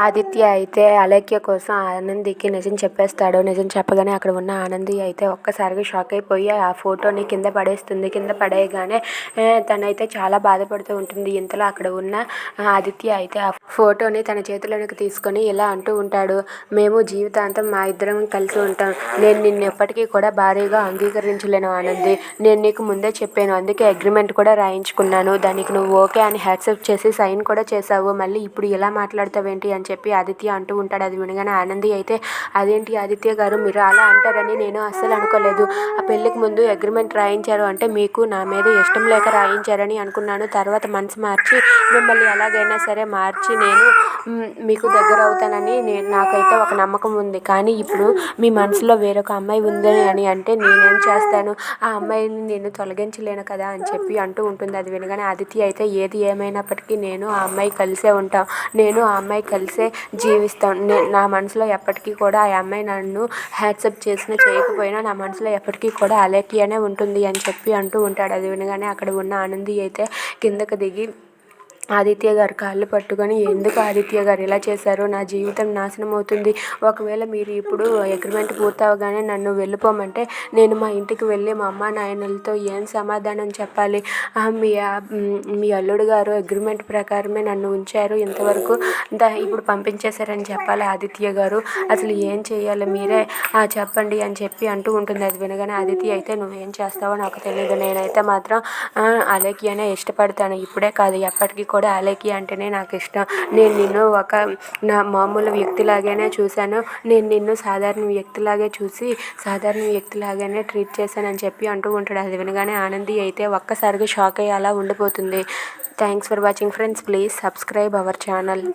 ఆదిత్య అయితే అలేఖ్య కోసం ఆనందికి నిజం చెప్పేస్తాడు. నిజం చెప్పగానే అక్కడ ఉన్న ఆనంది అయితే ఒక్కసారిగా షాక్ అయిపోయి ఆ ఫోటోని కింద పడేస్తుంది. కింద పడేయగానే తనైతే చాలా బాధపడుతూ ఉంటుంది. ఇంతలో అక్కడ ఉన్న ఆదిత్య అయితే ఆ ఫోటోని తన చేతిలోనికి తీసుకొని ఇలా అంటూ ఉంటాడు, మేము జీవితాంతం మా ఇద్దరం కలిసి ఉంటాం. నేను నిన్ను ఎప్పటికీ కూడా భారీగా అంగీకరించలేను ఆనంది. నేను నీకు ముందే చెప్పాను. అందుకే అగ్రిమెంట్ కూడా రాయించుకున్నాను. దానికి నువ్వు ఓకే అని యాక్సెప్ట్ చేసి సైన్ కూడా చేసావు. మళ్ళీ ఇప్పుడు ఇలా మాట్లాడతావేంటి అని చెప్పి ఆదిత్య అంటూ ఉంటాడు. అది వినగానే ఆనంది అయితే, అదేంటి ఆదిత్య గారు, మీరు అలా అంటారని నేను అస్సలు అనుకోలేదు. ఆ పెళ్ళికి ముందు అగ్రిమెంట్ రాయించారు అంటే మీకు నా మీద ఇష్టం లేక రాయించారని అనుకున్నాను. తర్వాత మనసు మార్చి మిమ్మల్ని ఎలాగైనా సరే మార్చి నేను మీకు దగ్గర అవుతానని నాకైతే ఒక నమ్మకం ఉంది. కానీ ఇప్పుడు మీ మనసులో వేరొక అమ్మాయి ఉంది అని అంటే నేనేం చేస్తాను? ఆ అమ్మాయిని నేను తొలగించలేను కదా అని చెప్పి అంటూ ఉంటుంది. అది వినగానే ఆదిత్య అయితే, ఏది ఏమైనప్పటికీ నేను ఆ అమ్మాయి కలిసే ఉంటాం. నేను ఆ అమ్మాయి కలిసే జీవిస్తాం. నా మనసులో ఎప్పటికీ కూడా ఆ అమ్మాయి నన్ను యాక్సెప్ట్ చేసినా చేయకపోయినా నా మనసులో ఎప్పటికీ కూడా అలేఖ్యనే ఉంటుంది అని చెప్పి అంటూ ఉంటాడు. అది వినగానే అక్కడ ఉన్న ఆనంది అయితే కిందకు దిగి ఆదిత్య గారు కాళ్ళు పట్టుకొని, ఎందుకు ఆదిత్య గారు ఇలా చేశారు? నా జీవితం నాశనం అవుతుంది. ఒకవేళ మీరు ఇప్పుడు అగ్రిమెంట్ పూర్తవగానే నన్ను వెళ్ళిపోమంటే నేను మా ఇంటికి వెళ్ళి మా అమ్మ నాయనలతో ఏం సమాధానం చెప్పాలి? మీ అల్లుడు గారు అగ్రిమెంట్ ప్రకారమే నన్ను ఉంచారు ఇంతవరకు, ఇప్పుడు పంపించేశారని చెప్పాలి ఆదిత్య గారు. అసలు ఏం చేయాలి మీరే చెప్పండి అని చెప్పి అంటూ ఉంటుంది. అది వినగానే ఆదిత్య అయితే, నువ్వేం చేస్తావో నాకు తెలియదు. నేనైతే మాత్రం అలేఖ్యనే ఇష్టపడతాను. ఇప్పుడే కాదు, ఎప్పటికీ కూడా అలేఖ్య అంటేనే నాకు ఇష్టం. నేను నిన్ను ఒక నా మామూలు వ్యక్తిలాగానే చూశాను. నేను నిన్ను సాధారణ వ్యక్తిలాగానే ట్రీట్ చేశానని చెప్పి అంటూ ఉంటాడు. అది వినగానే ఆనంది అయితే ఒక్కసారిగా షాక్ అయ్యి అలా ఉండిపోతుంది. Thanks for watching friends. Please subscribe our channel.